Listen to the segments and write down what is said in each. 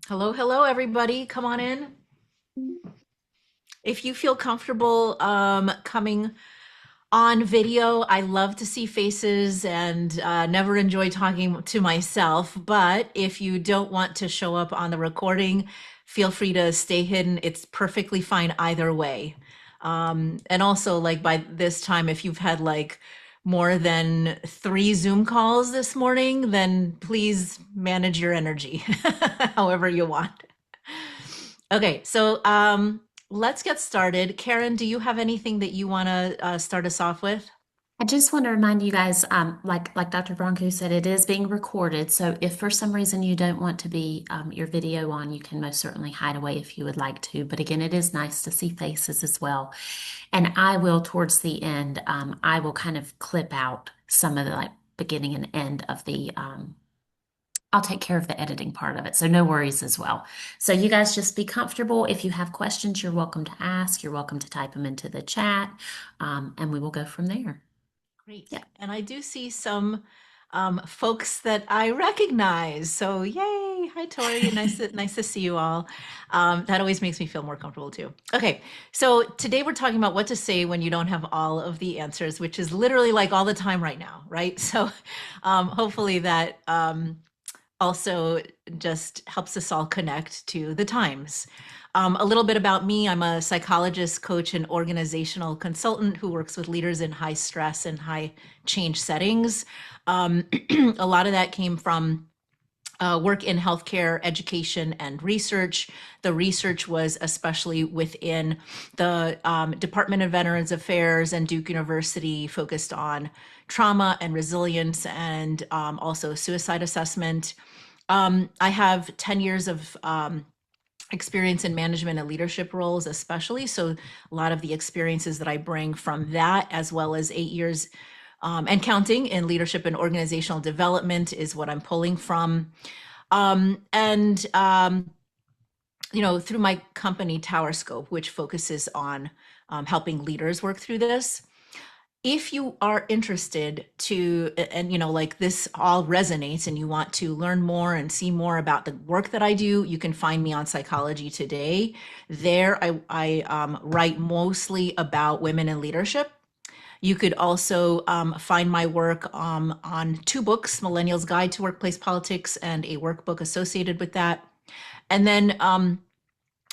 Hello, hello, everybody. Come on in. If you feel comfortable coming on video, I love to see faces and never enjoy talking to myself. But if you don't want to show up on the recording, feel free to stay hidden. It's perfectly fine either way. And also, like by this time, if you've had like more than 3 Zoom calls this morning, then please manage your energy however you want. Okay, so let's get started. Karen, do you have anything that you want to start us off with? I just want to remind you guys, like Dr. Brancu said, it is being recorded. So if for some reason you don't want to be your video on, you can most certainly hide away if you would like to. But again, it is nice to see faces as well. And I will, towards the end, I will kind of clip out some of the like beginning and end of the. I'll take care of the editing part of it. So no worries as well. So you guys just be comfortable. If you have questions, you're welcome to ask. You're welcome to type them into the chat, and we will go from there. Great. Yeah. And I do see some folks that I recognize. So yay. Hi, Tori. Nice to see you all. That always makes me feel more comfortable too. Okay. So today we're talking about what to say when you don't have all of the answers, which is literally like all the time right now, right? So hopefully that also just helps us all connect to the times. A little bit about me. I'm a psychologist, coach, and organizational consultant who works with leaders in high stress and high change settings. A lot of that came from work in healthcare, education, and research. The research was especially within the Department of Veterans Affairs and Duke University, focused on trauma and resilience and also suicide assessment. I have 10 years of experience in management and leadership roles, especially. So, a lot of the experiences that I bring from that, as well as 8 years and counting in leadership and organizational development, is what I'm pulling from. And through my company, Tower Scope, which focuses on helping leaders work through this. If you are interested to, and like this all resonates and you want to learn more and see more about the work that I do, you can find me on Psychology Today. There, I write mostly about women in leadership. You could also find my work on 2 books, Millennials Guide to Workplace Politics, and a workbook associated with that. And then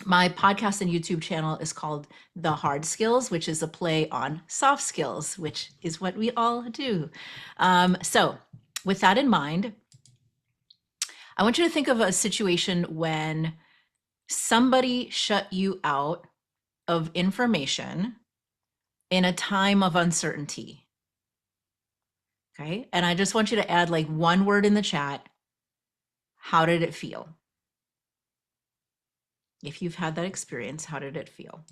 my podcast and YouTube channel is called The Hard Skills, which is a play on soft skills, which is what we all do. So, with that in mind, I want you to think of a situation when somebody shut you out of information in a time of uncertainty. Okay. And I just want you to add like one word in the chat. How did it feel? If you've had that experience, how did it feel?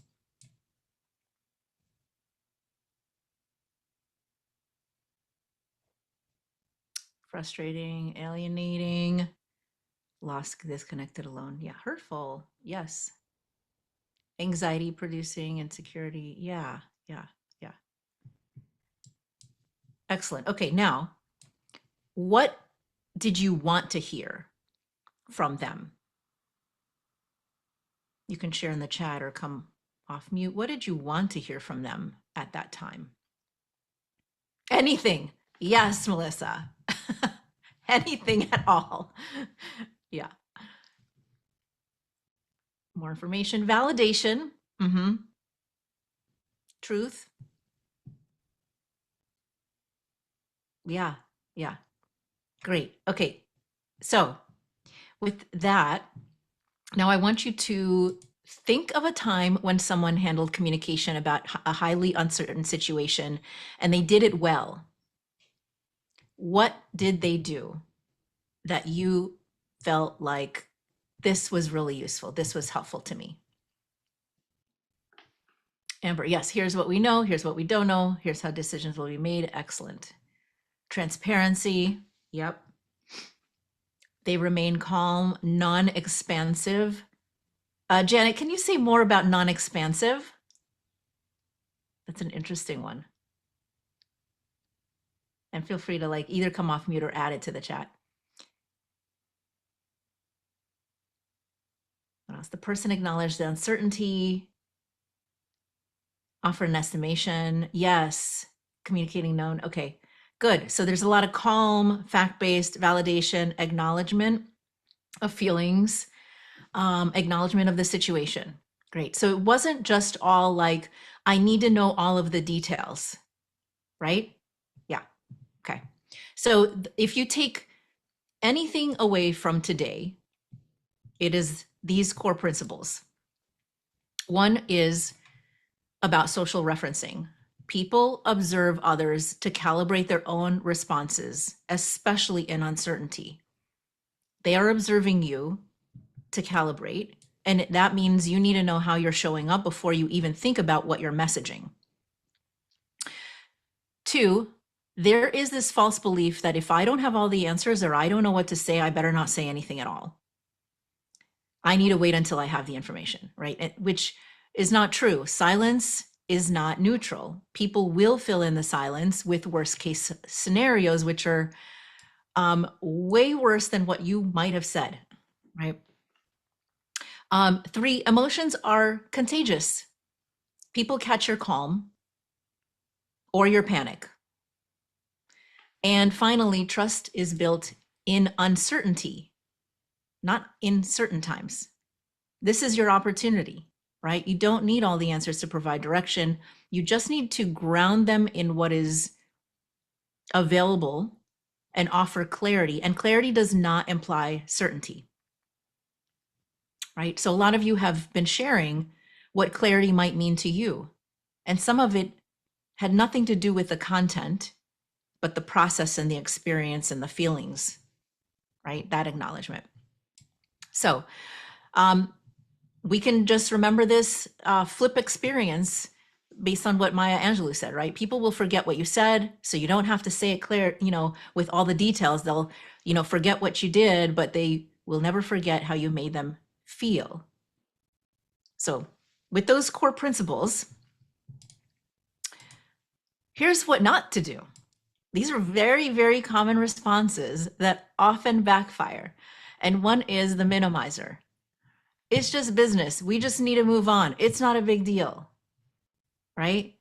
Frustrating, alienating, lost, disconnected, alone. Yeah. Hurtful. Yes. Anxiety producing, insecurity. Yeah. Yeah. Yeah. Excellent. Okay. Now, what did you want to hear from them? You can share in the chat or come off mute. What did you want to hear from them at that time? Anything. Yes, Melissa. Anything at all. Yeah. More information, validation, truth. Yeah. Yeah. Great. Okay. So, with that, now I want you to think of a time when someone handled communication about a highly uncertain situation and they did it well. What did they do that you felt like this was really useful? This was helpful to me. Amber, yes, here's what we know. Here's what we don't know. Here's how decisions will be made. Excellent. Transparency. Yep. They remain calm, non expansive. Janet, can you say more about non expansive? That's an interesting one. And feel free to like either come off mute or add it to the chat. What else? The person acknowledged the uncertainty, offer an estimation. Yes. Communicating known. Okay, good. So there's a lot of calm, fact-based validation, acknowledgement of feelings, acknowledgement of the situation. Great. So it wasn't just all like, I need to know all of the details, right? Yeah. Okay. So if you take anything away from today, it is these core principles. One is about social referencing. People observe others to calibrate their own responses, especially in uncertainty. They are observing you to calibrate, and that means you need to know how you're showing up before you even think about what you're messaging. Two, there is this false belief that if I don't have all the answers or I don't know what to say, I better not say anything at all. I need to wait until I have the information, right? Which is not true. Silence is not neutral. People will fill in the silence with worst case scenarios, which are way worse than what you might have said, right? Three, emotions are contagious. People catch your calm or your panic. And finally, trust is built in uncertainty, not in certain times. This is your opportunity, right? You don't need all the answers to provide direction. You just need to ground them in what is available and offer clarity. And clarity does not imply certainty, right? So a lot of you have been sharing what clarity might mean to you. And some of it had nothing to do with the content, but the process and the experience and the feelings, right? That acknowledgement. So we can just remember this flip experience based on what Maya Angelou said, right? People will forget what you said, so you don't have to say it clear, with all the details. They'll, forget what you did, but they will never forget how you made them feel. So with those core principles, here's what not to do. These are very, very common responses that often backfire. And one is the minimizer. It's just business. We just need to move on. It's not a big deal, right?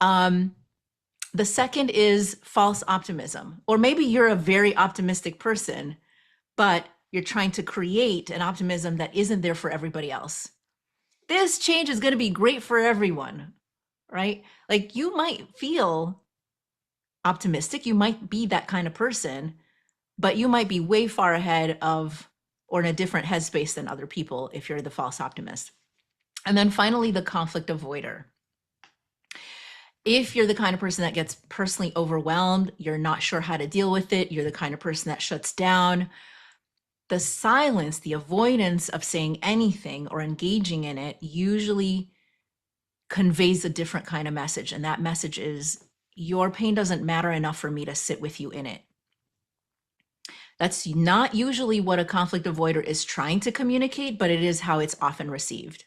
The second is false optimism. Or maybe you're a very optimistic person, but you're trying to create an optimism that isn't there for everybody else. This change is going to be great for everyone, right? Like you might feel optimistic, you might be that kind of person, but you might be way far ahead of or in a different headspace than other people if you're the false optimist. And then finally, the conflict avoider. If you're the kind of person that gets personally overwhelmed, you're not sure how to deal with it, you're the kind of person that shuts down, the silence, the avoidance of saying anything or engaging in it usually conveys a different kind of message. And that message is, your pain doesn't matter enough for me to sit with you in it. That's not usually what a conflict avoider is trying to communicate, but it is how it's often received.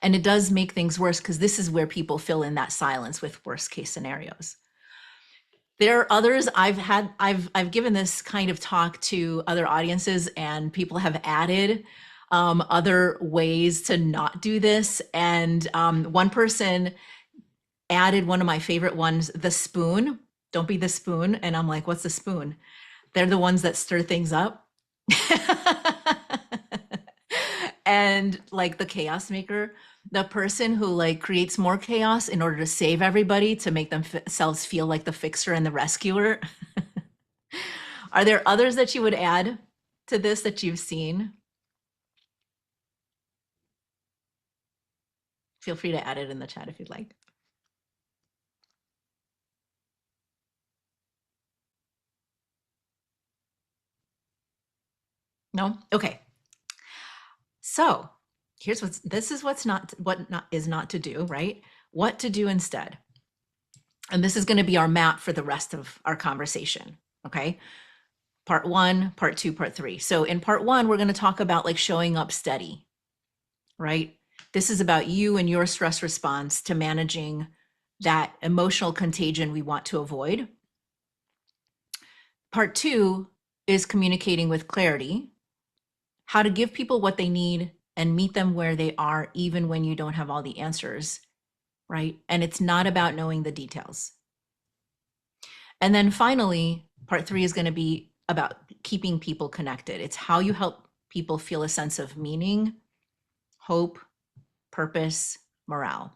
And it does make things worse because this is where people fill in that silence with worst case scenarios. There are others I've given this kind of talk to other audiences, and people have added other ways to not do this. And one person added one of my favorite ones, the spoon. Don't be the spoon. And I'm like, what's the spoon? They're the ones that stir things up. And like the chaos maker, the person who like creates more chaos in order to save everybody, to make themselves feel like the fixer and the rescuer. Are there others that you would add to this that you've seen? Feel free to add it in the chat if you'd like. No? Okay. So here's this is what not to do, right? What to do instead. And this is going to be our map for the rest of our conversation. Okay. Part 1, part 2, part 3. So in part 1, we're going to talk about like showing up steady, right? This is about you and your stress response to managing that emotional contagion we want to avoid. Part 2 is communicating with clarity, how to give people what they need and meet them where they are, even when you don't have all the answers, right? And it's not about knowing the details. And then finally, part 3 is going to be about keeping people connected. It's how you help people feel a sense of meaning, hope, purpose, morale.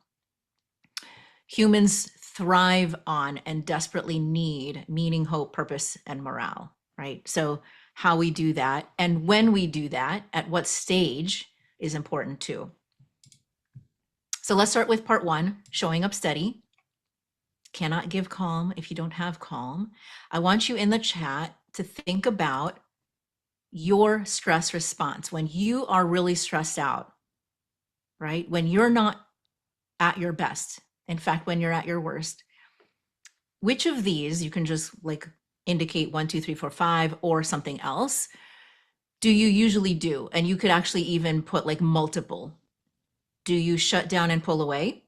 Humans thrive on and desperately need meaning, hope, purpose, and morale, right? So how we do that and when we do that, at what stage is important too. So let's start with part 1, showing up steady. Cannot give calm if you don't have calm. I want you in the chat to think about your stress response when you are really stressed out, right? When you're not at your best. In fact, when you're at your worst, which of these, you can just like indicate 1, 2, 3, 4, 5 or something else, do you usually do? And you could actually even put like multiple. Do you shut down and pull away?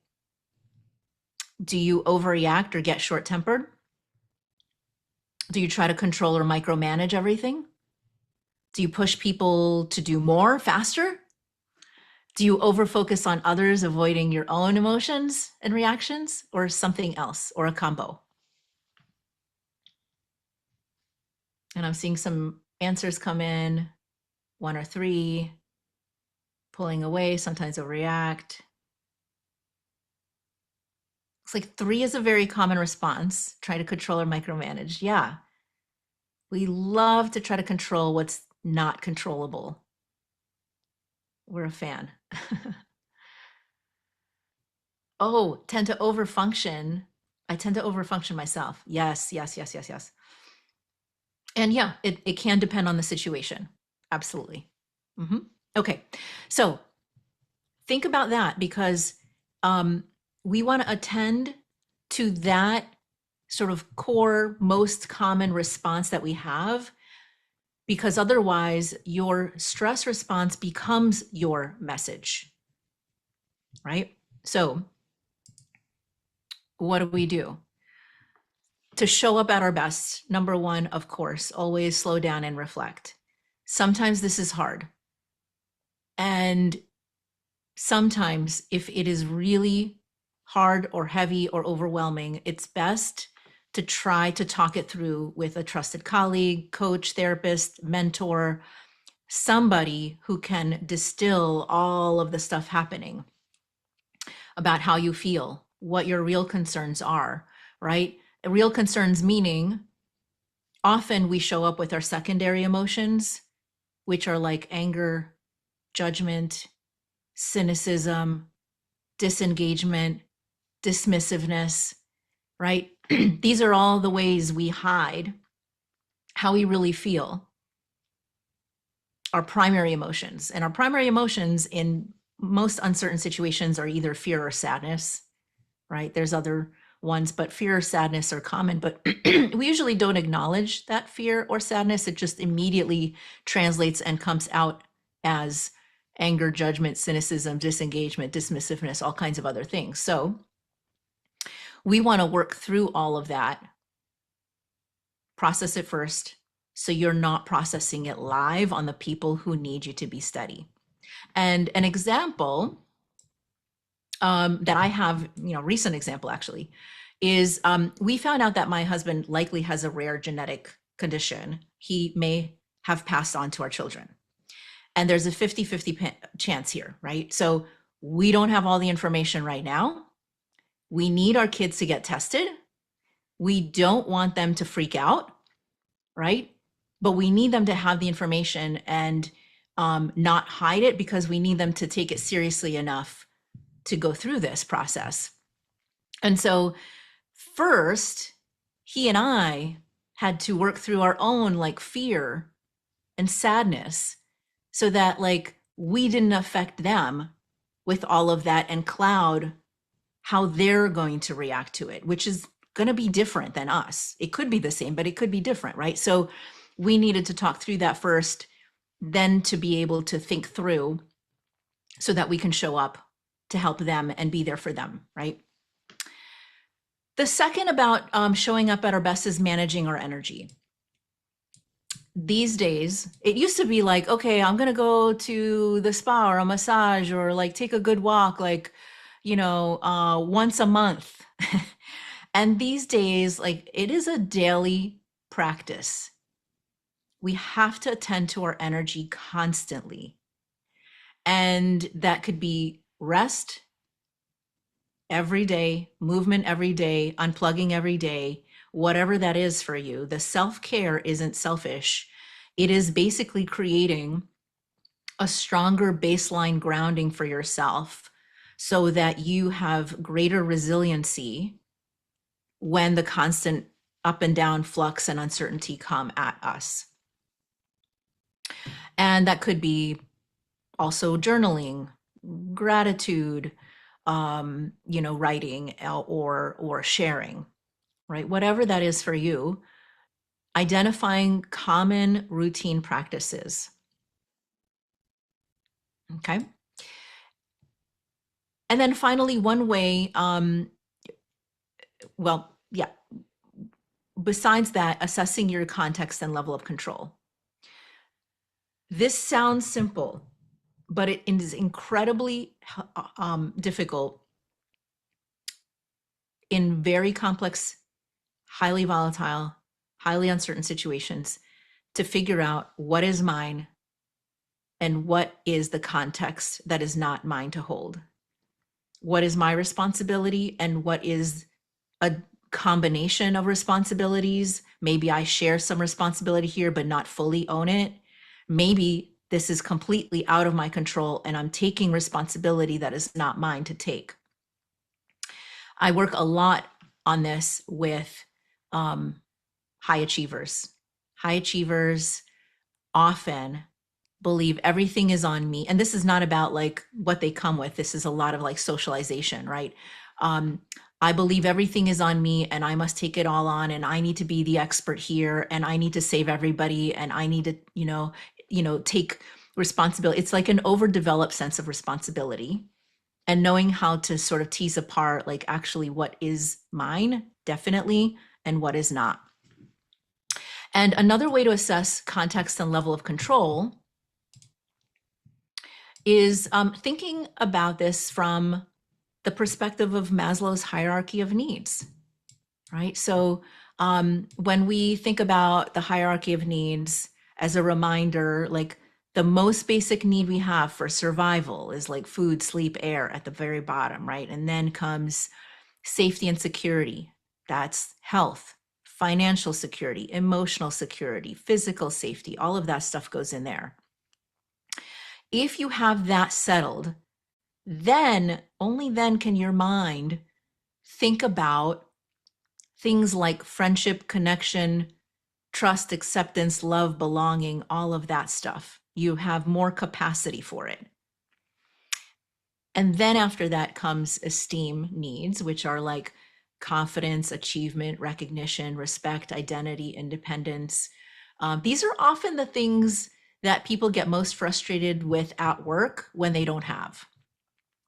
Do you overreact or get short-tempered? Do you try to control or micromanage everything? Do you push people to do more faster? Do you overfocus on others, avoiding your own emotions and reactions, or something else, or a combo? And I'm seeing some answers come in, 1 or 3, pulling away, sometimes overreact. Looks like 3 is a very common response. Try to control or micromanage. Yeah. We love to try to control what's not controllable. We're a fan. Oh, tend to overfunction. I tend to overfunction myself. Yes, yes, yes, yes, yes. And yeah, it can depend on the situation. Absolutely. Okay, so think about that because we want to attend to that sort of core, most common response that we have, because otherwise your stress response becomes your message, right? So what do we do? To show up at our best, number 1, of course, always slow down and reflect. Sometimes this is hard. And sometimes if it is really hard or heavy or overwhelming, it's best to try to talk it through with a trusted colleague, coach, therapist, mentor, somebody who can distill all of the stuff happening about how you feel, what your real concerns are, right? Real concerns meaning often we show up with our secondary emotions, which are like anger, judgment, cynicism, disengagement, dismissiveness, right? These are all the ways we hide how we really feel, our primary emotions. And our primary emotions in most uncertain situations are either fear or sadness, right? There's other ones, but fear or sadness are common, but we usually don't acknowledge that fear or sadness. It just immediately translates and comes out as anger, judgment, cynicism, disengagement, dismissiveness, all kinds of other things. So we want to work through all of that, process it first, so you're not processing it live on the people who need you to be steady. And an example that I have, recent example actually, is we found out that my husband likely has a rare genetic condition he may have passed on to our children. And there's a 50-50 chance here, right? So we don't have all the information right now. We need our kids to get tested. We don't want them to freak out, right? But we need them to have the information and not hide it, because we need them to take it seriously enough to go through this process. And so first, he and I had to work through our own like fear and sadness so that like we didn't affect them with all of that and cloud how they're going to react to it, which is going to be different than us. It could be the same, but it could be different, right? So we needed to talk through that first, then to be able to think through so that we can show up to help them and be there for them, right? The second about showing up at our best is managing our energy. these days, it used to be like, okay, I'm gonna go to the spa or a massage or like take a good walk, like, once a month. And these days, like, it is a daily practice. We have to attend to our energy constantly. And that could be rest every day, movement every day, unplugging every day, whatever that is for you. The self care isn't selfish. It is basically creating a stronger baseline grounding for yourself so that you have greater resiliency when the constant up and down flux and uncertainty come at us. And that could be also journaling, gratitude, writing or sharing, right? Whatever that is for you, identifying common routine practices. Okay. And then finally, one way, well, yeah, besides that, assessing your context and level of control. This sounds simple, but it is incredibly difficult in very complex, highly volatile, highly uncertain situations to figure out what is mine and what is the context that is not mine to hold. What is my responsibility and what is a combination of responsibilities? Maybe I share some responsibility here, but not fully own it. Maybe this is completely out of my control and I'm taking responsibility that is not mine to take. I work a lot on this with high achievers. High achievers often believe everything is on me. And this is not about like what they come with. This is a lot of like socialization, right? I believe everything is on me and I must take it all on and I need to be the expert here and I need to save everybody and I need to, take responsibility. It's like an overdeveloped sense of responsibility and knowing how to sort of tease apart like actually what is mine, definitely, and what is not. And another way to assess context and level of control is thinking about this from the perspective of Maslow's hierarchy of needs, right? So when we think about the hierarchy of needs as a reminder, like the most basic need we have for survival is like food, sleep, air at the very bottom, right? And then comes safety and security. That's health, financial security, emotional security, physical safety, all of that stuff goes in there. If you have that settled, then only then can your mind think about things like friendship, connection, trust, acceptance, love, belonging, all of that stuff. You have more capacity for it. And then after that comes esteem needs, which are like confidence, achievement, recognition, respect, identity, independence. These are often the things that people get most frustrated with at work when they don't have.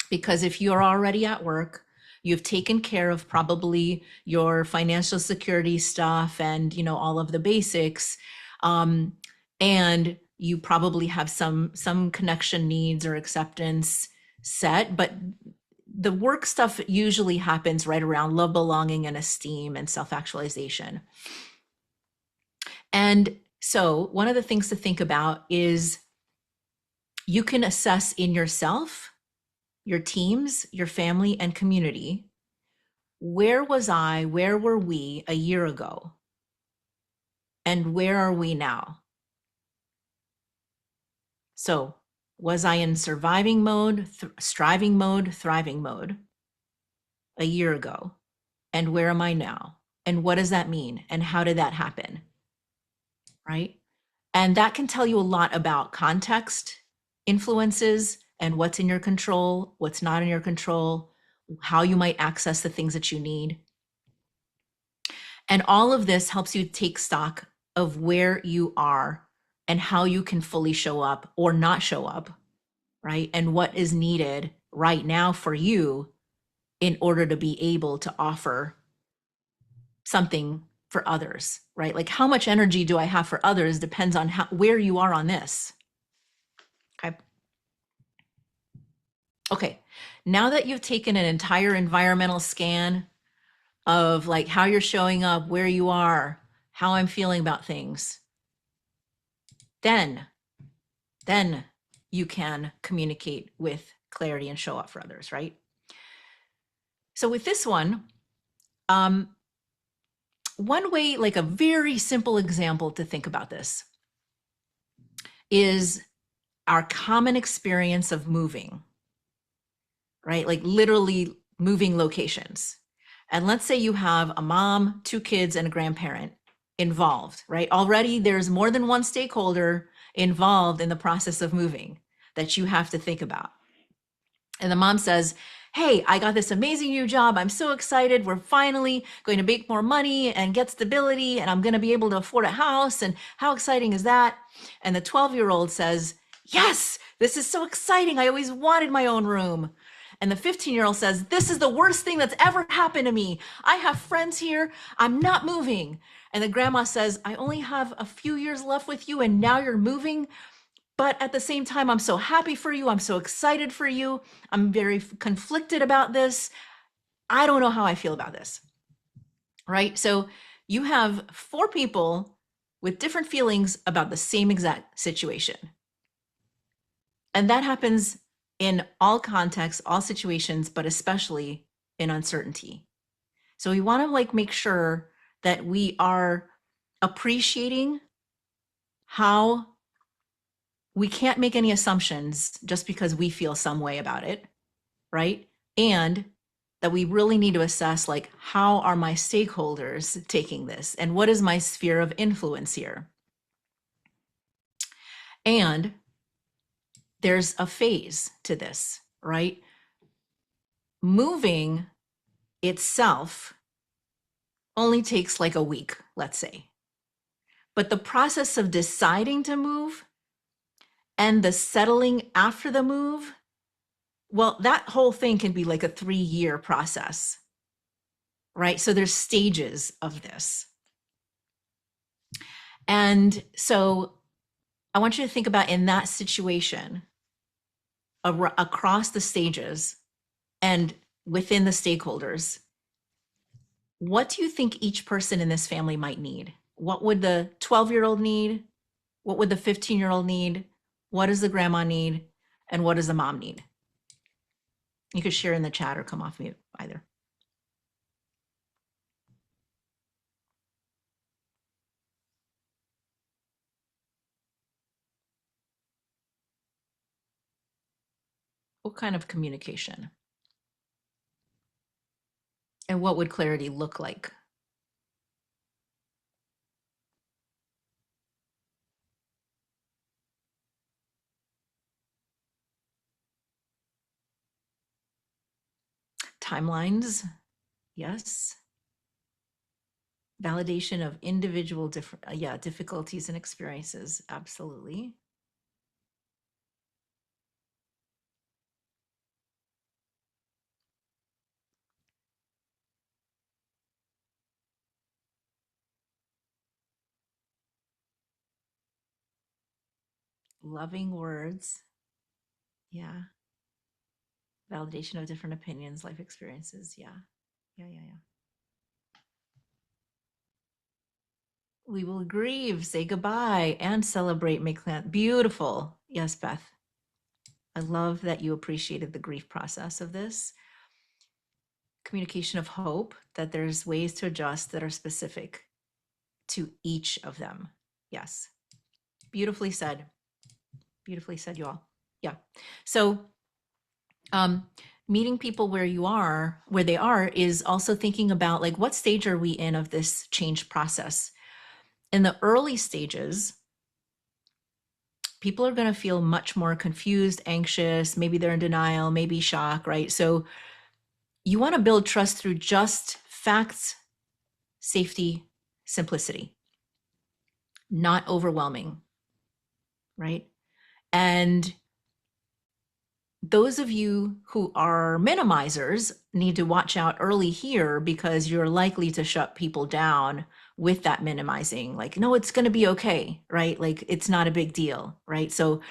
Because if you're already at work, you've taken care of probably your financial security stuff and all of the basics, and you probably have some connection needs or acceptance set, but the work stuff usually happens right around love, belonging, and esteem and self-actualization. And so one of the things to think about is you can assess in yourself, your teams, your family, and community, where was I, where were we a year ago? And where are we now? So was I in surviving mode, striving mode, thriving mode a year ago? And where am I now? And what does that mean? And how did that happen? Right? And that can tell you a lot about context, influences, and what's in your control, what's not in your control, how you might access the things that you need. And all of this helps you take stock of where you are and how you can fully show up or not show up, right? And what is needed right now for you in order to be able to offer something for others, right? Like how much energy do I have for others depends on where you are on this. Okay. Okay. Now that you've taken an entire environmental scan of like how you're showing up, where you are, how I'm feeling about things, then then you can communicate with clarity and show up for others, right? So with this um, one way, like a very simple example to think about this is our common experience of moving, right? Like literally moving locations. And let's say you have a mom, two kids, and a grandparent involved, right? Already there's more than one stakeholder involved in the process of moving that you have to think about. And the mom says, hey, I got this amazing new job. I'm so excited. We're finally going to make more money and get stability, and I'm going to be able to afford a house. And how exciting is that? And the 12-year-old says, yes, this is so exciting. I always wanted my own room. And the 15-year-old says, this is the worst thing that's ever happened to me. I have friends here. I'm not moving. And the grandma says, I only have a few years left with you, and now you're moving. But at the same time, I'm so happy for you. I'm so excited for you. I'm very conflicted about this. I don't know how I feel about this, right? So you have four people with different feelings about the same exact situation. And that happens in all contexts, all situations, but especially in uncertainty. So we want to like make sure that we are appreciating how we can't make any assumptions just because we feel some way about it, right? And that we really need to assess like how are my stakeholders taking this and what is my sphere of influence here? And there's a phase to this, right? Moving itself only takes like a week, let's say. But the process of deciding to move and the settling after the move, well, that whole thing can be like a 3-year process, right? So there's stages of this. And so I want you to think about in that situation, across the stages and within the stakeholders, what do you think each person in this family might need? What would the 12-year-old need? What would the 15-year-old need? What does the grandma need? And what does the mom need? You could share in the chat or come off mute, either. What kind of communication? And what would clarity look like? Timelines, yes. Validation of individual difficulties and experiences, absolutely. Loving words, yeah. Validation of different opinions, life experiences, yeah. Yeah. We will grieve, say goodbye, and celebrate, make plan. Beautiful. Yes, Beth. I love that you appreciated the grief process of this. Communication of hope, that there's ways to adjust that are specific to each of them. Yes. Beautifully said. Beautifully said, you all. Yeah. So meeting people where they are, is also thinking about like, what stage are we in of this change process? In the early stages, people are going to feel much more confused, anxious, maybe they're in denial, maybe shock, right? So you want to build trust through just facts, safety, simplicity, not overwhelming, right? And those of you who are minimizers need to watch out early here because you're likely to shut people down with that minimizing. Like, no, it's going to be okay, right? Like, it's not a big deal, right? So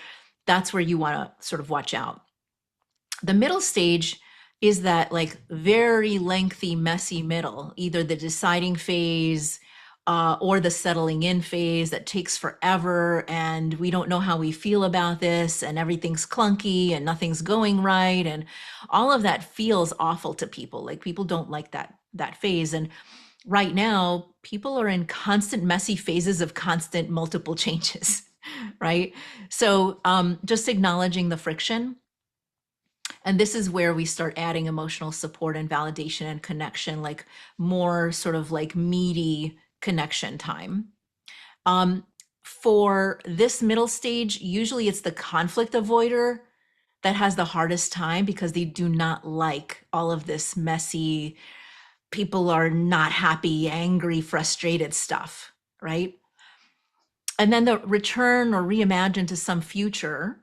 that's where you want to sort of watch out. The middle stage is that like very lengthy, messy middle, either the deciding phase or the settling in phase that takes forever, and we don't know how we feel about this, and everything's clunky and nothing's going right, and all of that feels awful to people. Like people don't like that phase. And right now, people are in constant messy phases of constant multiple changes, right? So just acknowledging the friction, and this is where we start adding emotional support and validation and connection, like more sort of like meaty connection time. Um, for this middle stage, usually it's the conflict avoider that has the hardest time because they do not like all of this messy, people are not happy, angry, frustrated stuff, right? And then the return or reimagine to some future,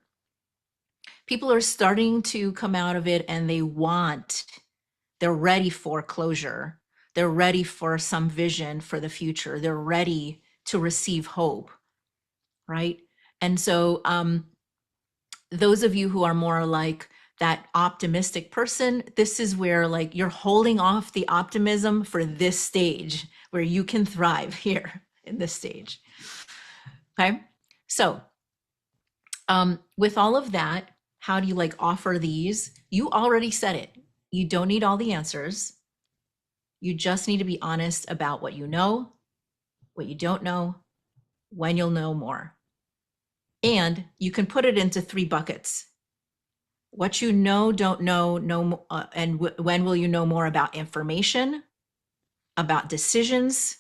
people are starting to come out of it and they're ready for closure. They're ready for some vision for the future. They're ready to receive hope, right? And so those of you who are more like that optimistic person, this is where like you're holding off the optimism for this stage where you can thrive here in this stage. Okay. So with all of that, how do you like offer these? You already said it. You don't need all the answers. You just need to be honest about what you know, what you don't know, when you'll know more. And you can put it into 3 buckets. What you know, don't know, and when will you know more about information, about decisions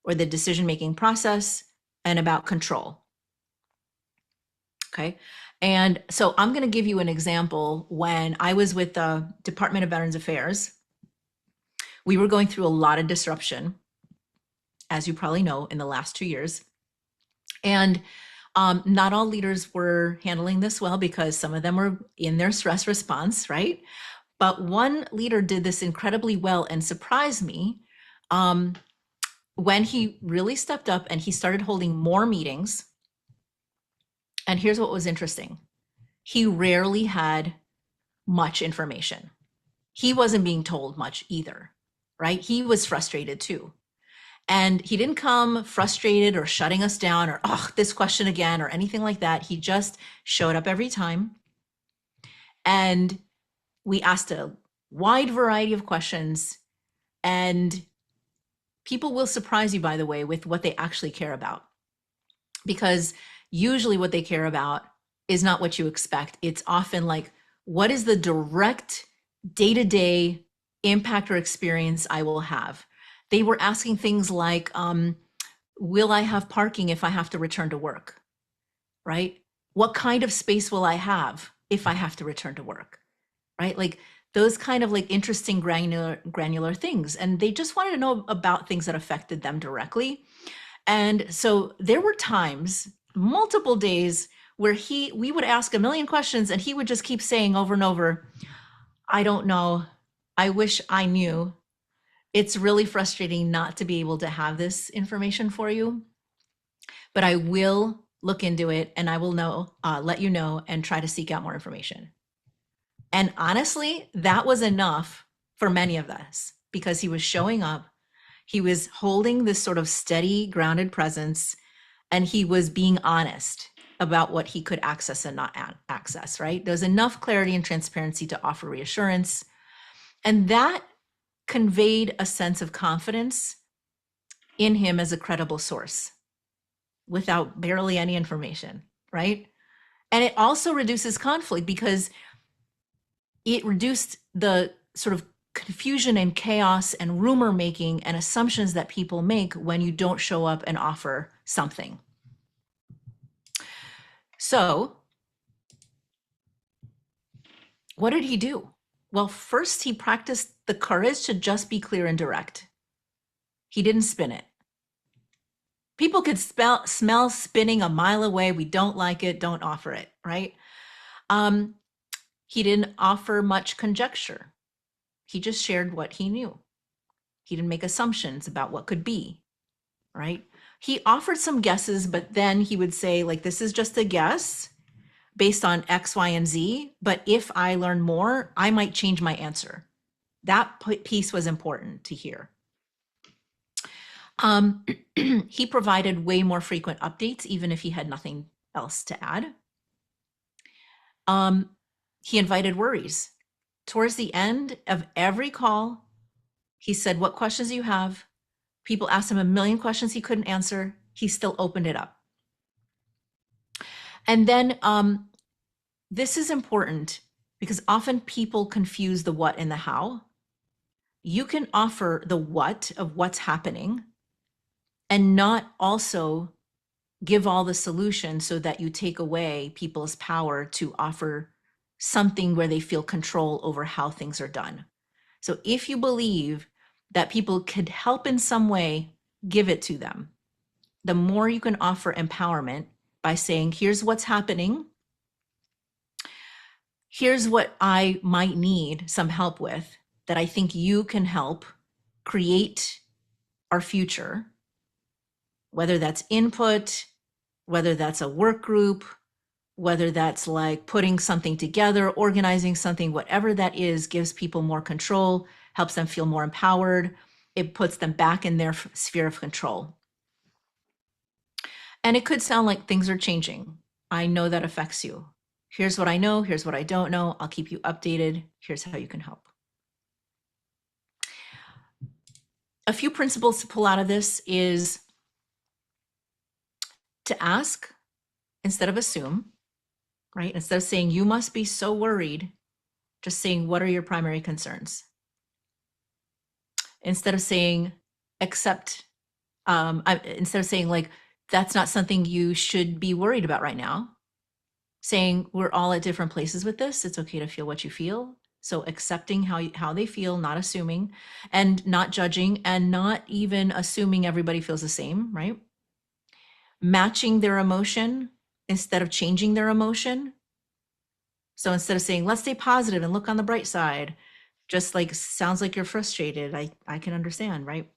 or the decision-making process, and about control. Okay. And so I'm going to give you an example. When I was with the Department of Veterans Affairs, we were going through a lot of disruption, as you probably know, in the last 2 years. And not all leaders were handling this well because some of them were in their stress response, right? But one leader did this incredibly well and surprised me when he really stepped up and he started holding more meetings. And here's what was interesting. He rarely had much information. He wasn't being told much either, right? He was frustrated too. And he didn't come frustrated or shutting us down or, oh, this question again or anything like that. He just showed up every time. And we asked a wide variety of questions. And people will surprise you, by the way, with what they actually care about. Because usually what they care about is not what you expect. It's often like, what is the direct day-to-day impact or experience I will have? They were asking things like, will I have parking if I have to return to work, right? What kind of space will I have if I have to return to work, right? Like those kind of like interesting granular things. And they just wanted to know about things that affected them directly. And so there were times, multiple days, where we would ask a million questions and he would just keep saying over and over, I don't know. I wish I knew. It's really frustrating not to be able to have this information for you, but I will look into it and I will let you know and try to seek out more information. And honestly, that was enough for many of us because he was showing up. He was holding this sort of steady, grounded presence, and he was being honest about what he could access and not access, right? There's enough clarity and transparency to offer reassurance. And that conveyed a sense of confidence in him as a credible source without barely any information, right? And it also reduces conflict because it reduced the sort of confusion and chaos and rumor making and assumptions that people make when you don't show up and offer something. So, what did he do? Well, first he practiced the courage to just be clear and direct. He didn't spin it. People could smell spinning a mile away. We don't like it, don't offer it, right? He didn't offer much conjecture. He just shared what he knew. He didn't make assumptions about what could be, right? He offered some guesses, but then he would say, like, this is just a guess based on X, Y, and Z. But if I learn more, I might change my answer. That piece was important to hear. Um, he provided way more frequent updates, even if he had nothing else to add. Um, he invited worries. Towards the end of every call, he said, what questions do you have? People asked him a million questions he couldn't answer. He still opened it up. And then this is important because often people confuse the what and the how. You can offer the what of what's happening and not also give all the solutions so that you take away people's power to offer something where they feel control over how things are done. So if you believe that people could help in some way, give it to them. The more you can offer empowerment by saying, here's what's happening. Here's what I might need some help with that I think you can help create our future, whether that's input, whether that's a work group, whether that's like putting something together, organizing something, whatever that is, gives people more control, helps them feel more empowered. It puts them back in their sphere of control. And it could sound like things are changing. I know that affects you. Here's what I know. Here's what I don't know. I'll keep you updated. Here's how you can help. A few principles to pull out of this is to ask instead of assume, right? Instead of saying, you must be so worried, just saying, what are your primary concerns? Instead of saying, accept, instead of saying, like, that's not something you should be worried about right now, saying, we're all at different places with this. It's okay to feel what you feel. So accepting how they feel, not assuming, and not judging, and not even assuming everybody feels the same, right? Matching their emotion instead of changing their emotion. So instead of saying, let's stay positive and look on the bright side, just like sounds like you're frustrated. I can understand, right?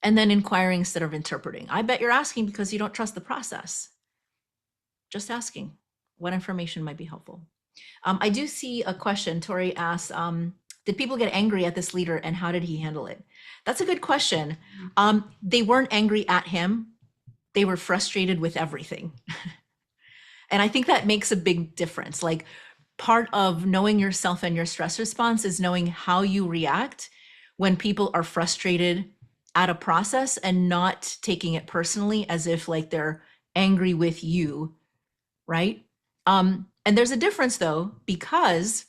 And then inquiring instead of interpreting. I bet you're asking because you don't trust the process. Just asking what information might be helpful. I do see a question. Tori asks, did people get angry at this leader and how did he handle it? That's a good question. They weren't angry at him. They were frustrated with everything. And I think that makes a big difference. Like, part of knowing yourself and your stress response is knowing how you react when people are frustrated at a process and not taking it personally as if like they're angry with you, right? And there's a difference though, because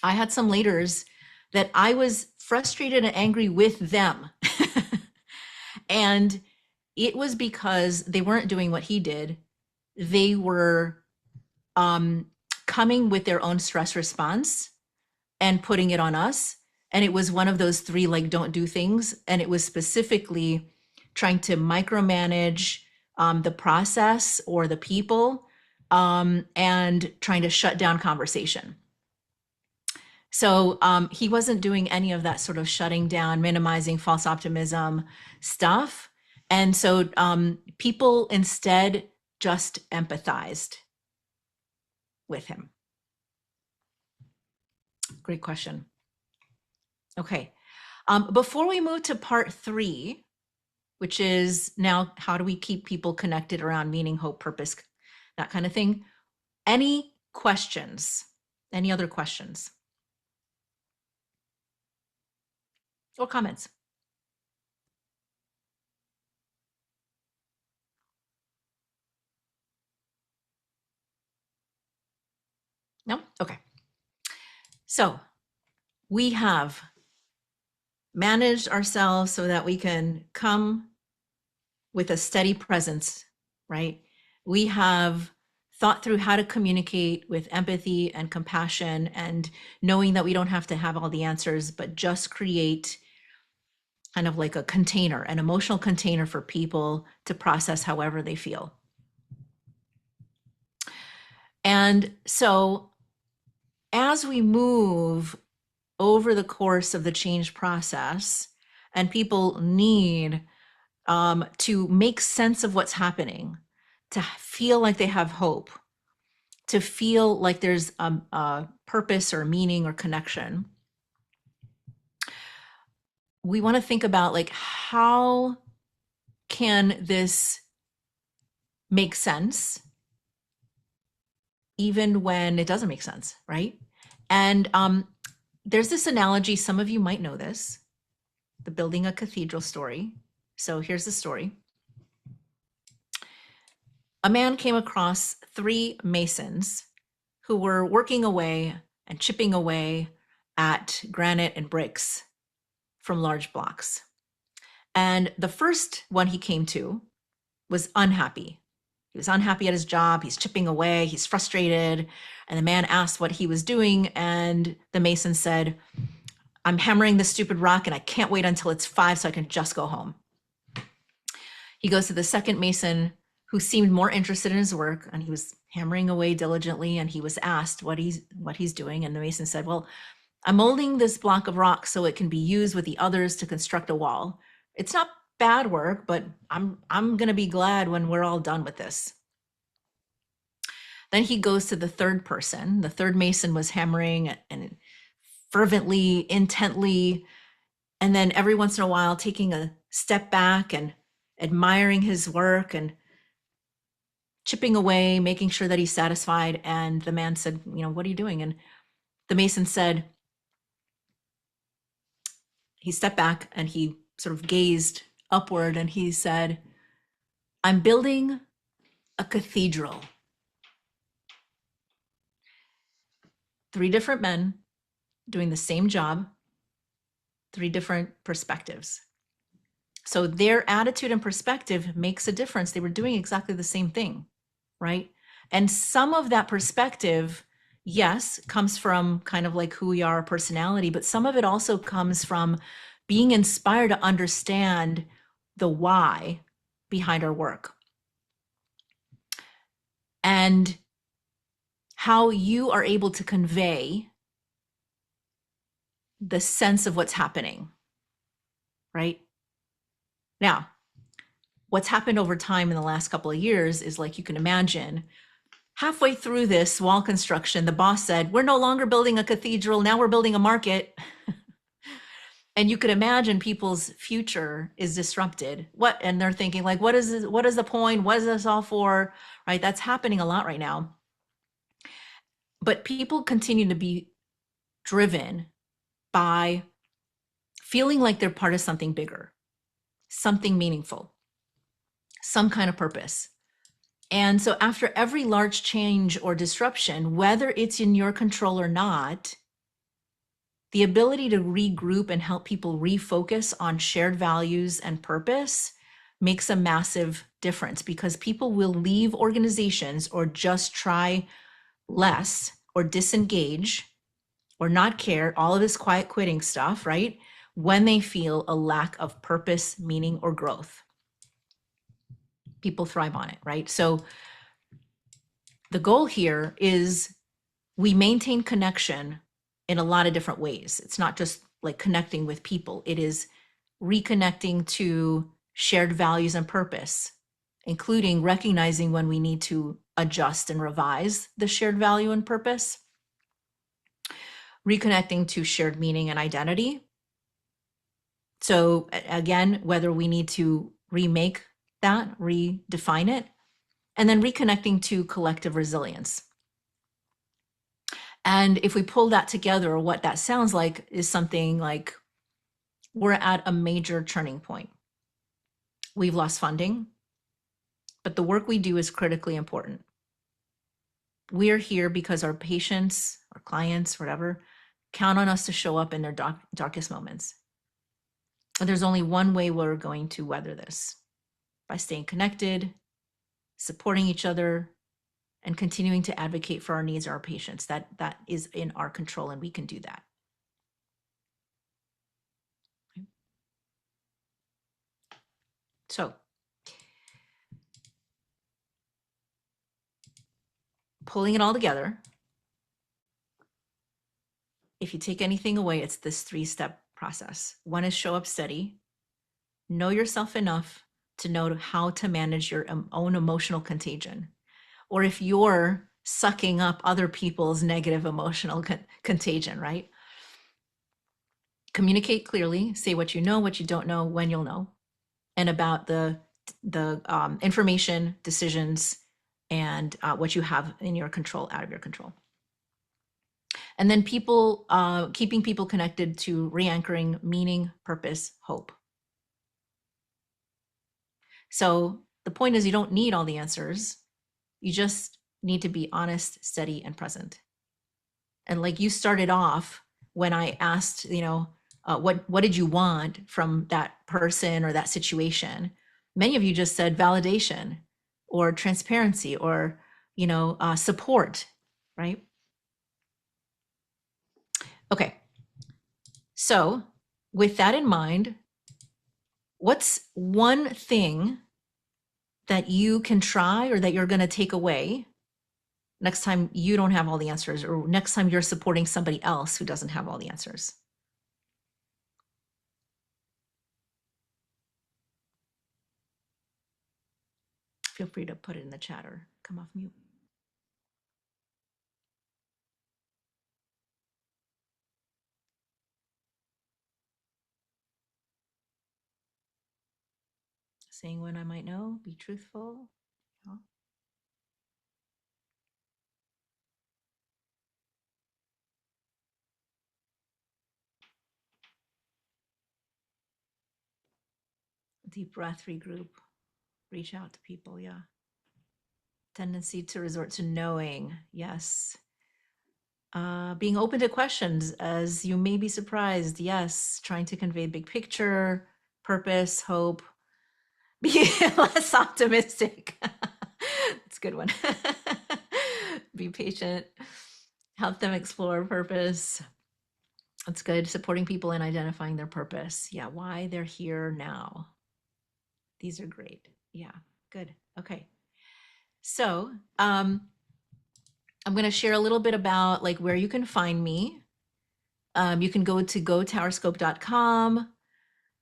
I had some leaders that I was frustrated and angry with them. And it was because they weren't doing what he did. They were coming with their own stress response and putting it on us. And it was one of those three, like, don't do things. And it was specifically trying to micromanage the process or the people and trying to shut down conversation. So he wasn't doing any of that sort of shutting down, minimizing, false optimism stuff. And so people instead just empathized with him. Great question. Okay. Before we move to part 3, which is now how do we keep people connected around meaning, hope, purpose, that kind of thing. Any questions? Any other questions or comments? No? Okay. So we have managed ourselves so that we can come with a steady presence, right? We have thought through how to communicate with empathy and compassion and knowing that we don't have to have all the answers, but just create kind of like a container, an emotional container for people to process however they feel. And so as we move over the course of the change process, and people need to make sense of what's happening, to feel like they have hope, to feel like there's a purpose or meaning or connection, we want to think about like, how can this make sense even when it doesn't make sense, right? And there's this analogy, some of you might know this, the building a cathedral story. So here's the story. A man came across three masons who were working away and chipping away at granite and bricks from large blocks. And the first one he came to was unhappy. He was unhappy at his job. He's chipping away. He's frustrated. And the man asked what he was doing. And the mason said, I'm hammering this stupid rock and I can't wait until it's 5 so I can just go home. He goes to the second mason who seemed more interested in his work, and he was hammering away diligently, and he was asked what he's doing. And the mason said, well, I'm molding this block of rock so it can be used with the others to construct a wall. It's not bad work, but I'm going to be glad when we're all done with this. Then he goes to the third person. The third mason was hammering and fervently, intently, and then every once in a while taking a step back and admiring his work and chipping away, making sure that he's satisfied. And the man said, what are you doing? And the mason said, he stepped back and he sort of gazed upward and he said, I'm building a cathedral. Three different men doing the same job, three different perspectives. So their attitude and perspective makes a difference. They were doing exactly the same thing, right? And some of that perspective, yes, comes from kind of like who we are, personality, but some of it also comes from being inspired to understand the why behind our work and how you are able to convey the sense of what's happening, right? Now, what's happened over time in the last couple of years is, like you can imagine, halfway through this wall construction, the boss said, we're no longer building a cathedral, now we're building a market. And you could imagine people's future is disrupted. And they're thinking like, what is the point? What is this all for? Right? That's happening a lot right now. But people continue to be driven by feeling like they're part of something bigger, something meaningful, some kind of purpose. And so after every large change or disruption, whether it's in your control or not, the ability to regroup and help people refocus on shared values and purpose makes a massive difference, because people will leave organizations or just try less or disengage or not care, all of this quiet quitting stuff, right? When they feel a lack of purpose, meaning, or growth. People thrive on it, right? So the goal here is we maintain connection in a lot of different ways. It's not just like connecting with people. It is reconnecting to shared values and purpose, including recognizing when we need to adjust and revise the shared value and purpose, reconnecting to shared meaning and identity. So again, whether we need to remake that, redefine it, and then reconnecting to collective resilience. And if we pull that together, what that sounds like is something like we're at a major turning point. We've lost funding, but the work we do is critically important. We're here because our patients, our clients, whatever, count on us to show up in their darkest moments. And there's only one way we're going to weather this: by staying connected, supporting each other, and continuing to advocate for our needs of our patients. That is in our control, and we can do that. So pulling it all together, if you take anything away, it's this 3-step process. One is show up steady, know yourself enough to know how to manage your own emotional contagion. Or if you're sucking up other people's negative emotional contagion, right? Communicate clearly, say what you know, what you don't know, when you'll know, and about the information, decisions, and what you have in your control, out of your control. And then keeping people connected to re-anchoring meaning, purpose, hope. So the point is, you don't need all the answers. You just need to be honest, steady, and present. And like you started off when I asked, what did you want from that person or that situation? Many of you just said validation or transparency or, support, right? Okay. So with that in mind, what's one thing that you can try or that you're going to take away next time you don't have all the answers, or next time you're supporting somebody else who doesn't have all the answers? Feel free to put it in the chat or come off mute. Saying when I might know, be truthful. Yeah. Deep breath, regroup, reach out to people. Yeah. Tendency to resort to knowing. Yes. Being open to questions as you may be surprised. Yes. Trying to convey big picture, purpose, hope. Be less optimistic. That's a good one. Be patient. Help them explore purpose. That's good. Supporting people in identifying their purpose. Yeah, why they're here now. These are great. Yeah, good. Okay. So I'm going to share a little bit about like where you can find me. You can go to gotowerscope.com.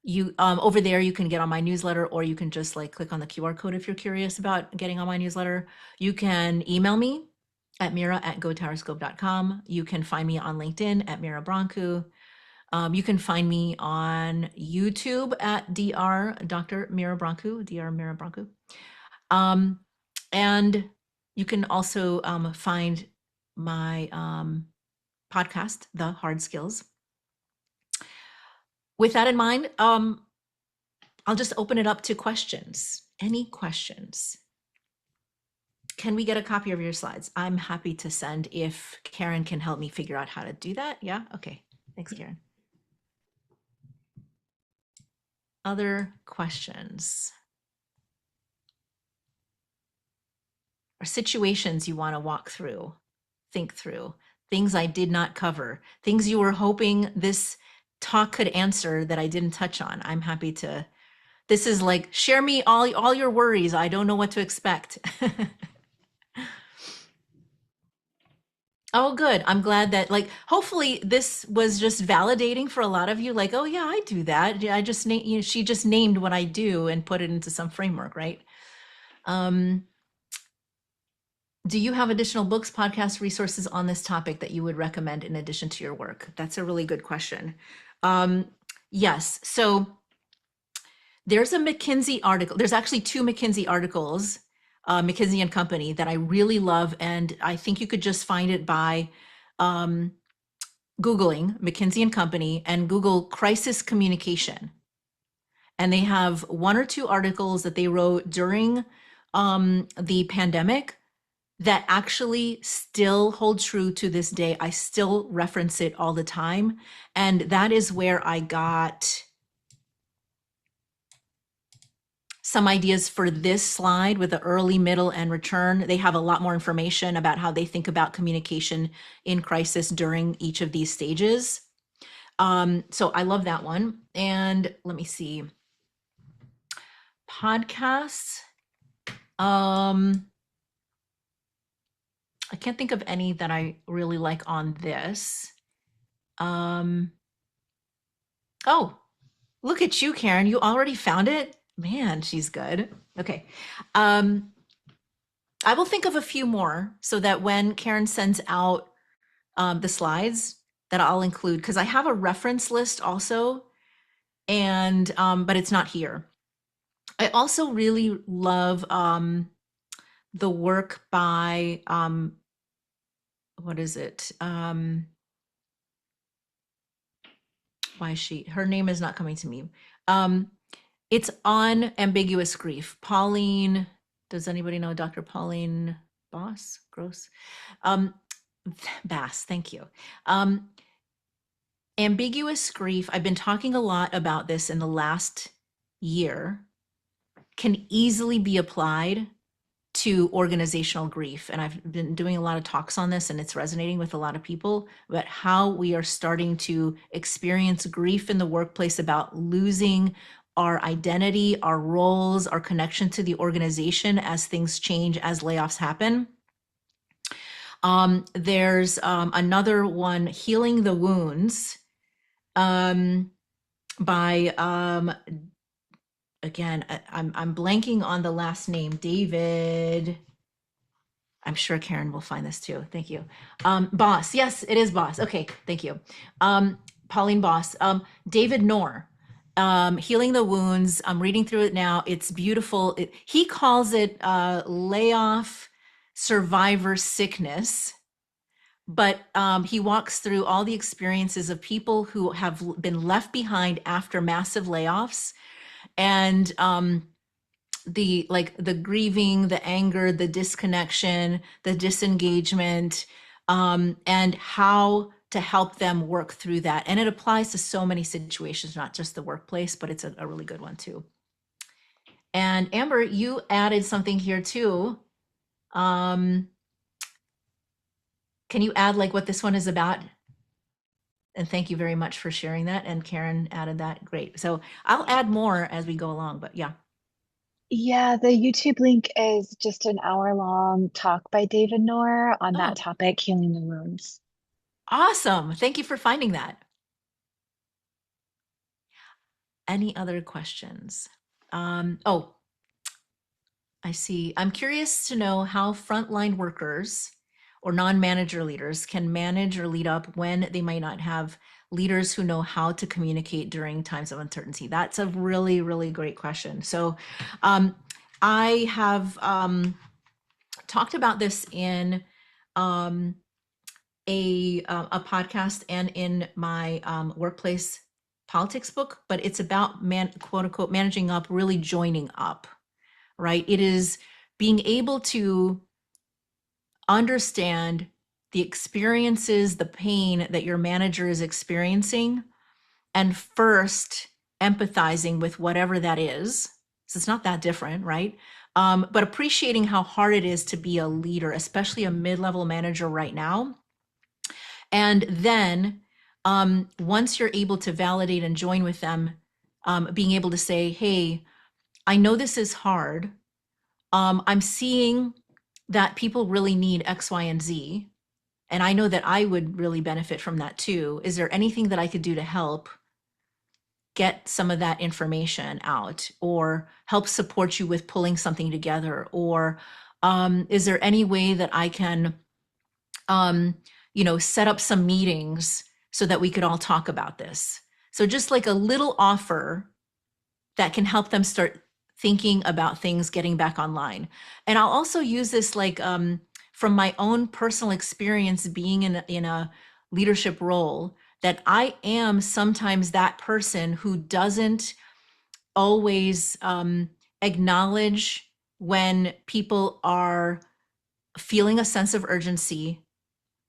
You over there you can get on my newsletter, or you can just like click on the QR code if you're curious about getting on my newsletter. You can email me at mira@gotowerscope.com. You can find me on LinkedIn at Mira Brancu. You can find me on YouTube at Dr. Mira Brancu, Dr. Mira Brancu. And you can also find my podcast, The Hard Skills. With that in mind, I'll just open it up to questions. Any questions? Can we get a copy of your slides? I'm happy to send if Karen can help me figure out how to do that. Yeah, okay. Thanks, Karen. Other questions? Or situations you want to walk through, think through, things I did not cover, things you were hoping this talk could answer that I didn't touch on. I'm happy to. This is like, share me all your worries. I don't know what to expect. Oh, good. I'm glad that like hopefully this was just validating for a lot of you. Like, oh yeah, I do that. I just she just named what I do and put it into some framework, right? Do you have additional books, podcasts, resources on this topic that you would recommend in addition to your work? That's a really good question. Yes. So there's a McKinsey article. There's actually 2 McKinsey articles, McKinsey and Company, that I really love. And I think you could just find it by Googling McKinsey and Company and Google crisis communication. And they have 1 or 2 articles that they wrote during the pandemic that actually still hold true to this day. I still reference it all the time. And that is where I got some ideas for this slide with the early, middle, and return. They have a lot more information about how they think about communication in crisis during each of these stages. So I love that one. And let me see. Podcasts. I can't think of any that I really like on this. Um, oh, look at you, Karen. You already found it? Man, she's good. Okay. Um, I will think of a few more so that when Karen sends out the slides that I'll include, because I have a reference list also, and but it's not here. I also really love the work by what is it? Why is she? Her name is not coming to me. Um, it's on ambiguous grief. Pauline, does anybody know Dr. Pauline Boss? Gross. Um, Bass, thank you. Ambiguous grief, I've been talking a lot about this in the last year, can easily be applied to organizational grief. And I've been doing a lot of talks on this, and it's resonating with a lot of people about how we are starting to experience grief in the workplace about losing our identity, our roles, our connection to the organization as things change, as layoffs happen. There's another one, Healing the Wounds, um, by again, I'm blanking on the last name, David. I'm sure Karen will find this too. Thank you. Boss. Yes, it is Boss. Okay, thank you. Pauline Boss. David Knorr. Healing the Wounds. I'm reading through it now. It's beautiful. He calls it layoff survivor sickness, but he walks through all the experiences of people who have been left behind after massive layoffs, and the grieving, the anger, the disconnection, the disengagement, and how to help them work through that. And it applies to so many situations, not just the workplace, but it's a really good one too. And Amber, you added something here too. Um, can you add like what this one is about? And thank you very much for sharing that. And Karen added that. Great. So I'll add more as we go along, but yeah. Yeah, the YouTube link is just an hour-long talk by David Noor on that Oh, topic, healing the wounds. awesome. Thank you for finding that. Any other questions? Oh, I see. I'm curious to know how frontline workers or non-manager leaders can manage or lead up when they might not have leaders who know how to communicate during times of uncertainty. That's a really, really great question. So um, I have talked about this in um, a podcast and in my workplace politics book, but it's about quote unquote managing up, really joining up, right? It is being able to understand the experiences, the pain that your manager is experiencing, and first empathizing with whatever that is. So it's not that different, right? But appreciating how hard it is to be a leader, especially a mid-level manager right now. And then once you're able to validate and join with them, being able to say, hey, I know this is hard. I'm seeing that people really need X, Y, and Z. And I know that I would really benefit from that too. Is there anything that I could do to help get some of that information out or help support you with pulling something together? Or is there any way that I can, um, set up some meetings so that we could all talk about this? So just like a little offer that can help them start thinking about things getting back online. And I'll also use this like from my own personal experience being in a leadership role, that I am sometimes that person who doesn't always acknowledge when people are feeling a sense of urgency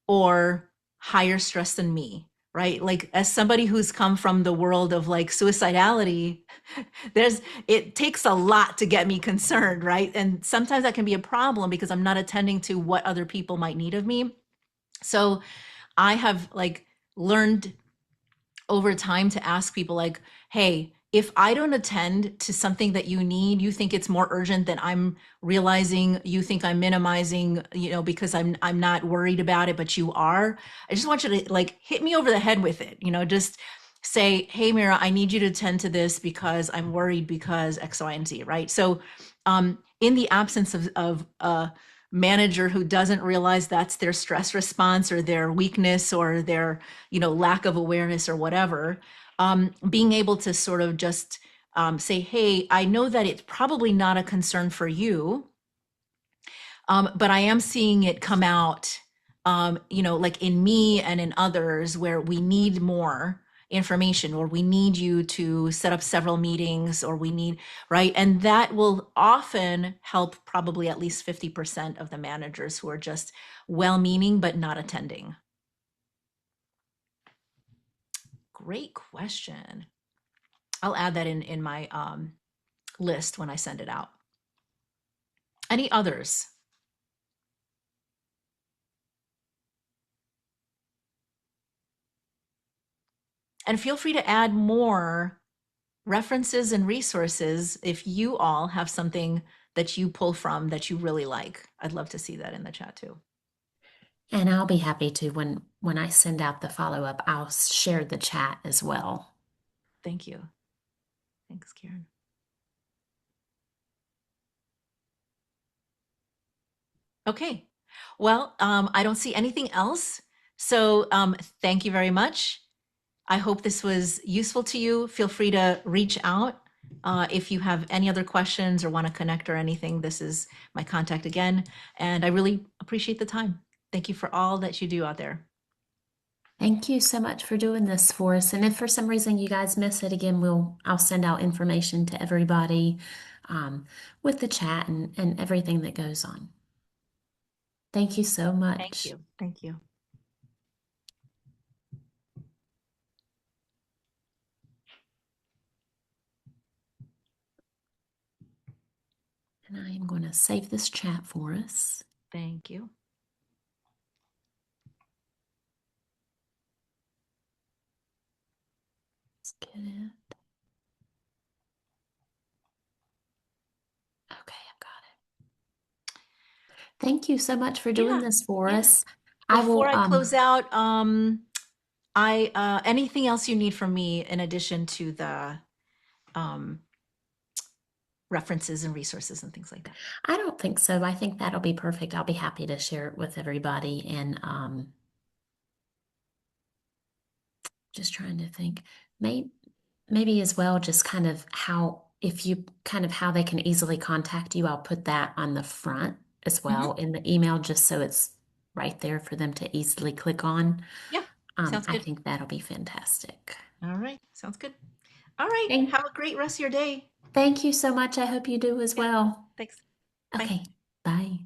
or higher stress than me, right? Like as somebody who's come from the world of like suicidality, it takes a lot to get me concerned, right? And sometimes that can be a problem because I'm not attending to what other people might need of me. So I have like learned over time to ask people like, hey, if I don't attend to something that you need, you think it's more urgent than I'm realizing, you think I'm minimizing, because I'm not worried about it, but you are. I just want you to like hit me over the head with it, just say, hey, Mira, I need you to attend to this because I'm worried because X, Y, and Z, right? So in the absence of a manager who doesn't realize that's their stress response or their weakness or their, lack of awareness or whatever, being able to sort of just say, hey, I know that it's probably not a concern for you, but I am seeing it come out, like in me and in others where we need more information, or we need you to set up several meetings, or we need, right? And that will often help probably at least 50% of the managers who are just well-meaning but not attending. Great question. I'll add that in my list when I send it out. Any others? And feel free to add more references and resources if you all have something that you pull from that you really like. I'd love to see that in the chat too. And I'll be happy to when I send out the follow-up, I'll share the chat as well. Thank you. Thanks, Karen. Okay. Well, I don't see anything else. So thank you very much. I hope this was useful to you. Feel free to reach out if you have any other questions or want to connect or anything. This is my contact again. And I really appreciate the time. Thank you for all that you do out there. Thank you so much for doing this for us. And if for some reason you guys miss it again, I'll send out information to everybody with the chat and everything that goes on. Thank you so Thank much. you. Thank you. And I am going to save this chat for us. Thank you. Let's get it. Okay, I've got it. Thank you so much for doing Yeah. this for Yeah. us. I Before will I close out, anything else you need from me in addition to the references and resources and things like that? I don't think so. I think that'll be perfect. I'll be happy to share it with everybody and just trying to think. Maybe as well, just kind of how, if you kind of how they can easily contact you, I'll put that on the front as well in the email, just so it's right there for them to easily click on. Yeah. Sounds I good. think that'll be fantastic. All right. Sounds good. All right. Thank, Have a great rest of your day. thank you so much. I hope you do as Yeah. well. Thanks. Bye. Okay, bye.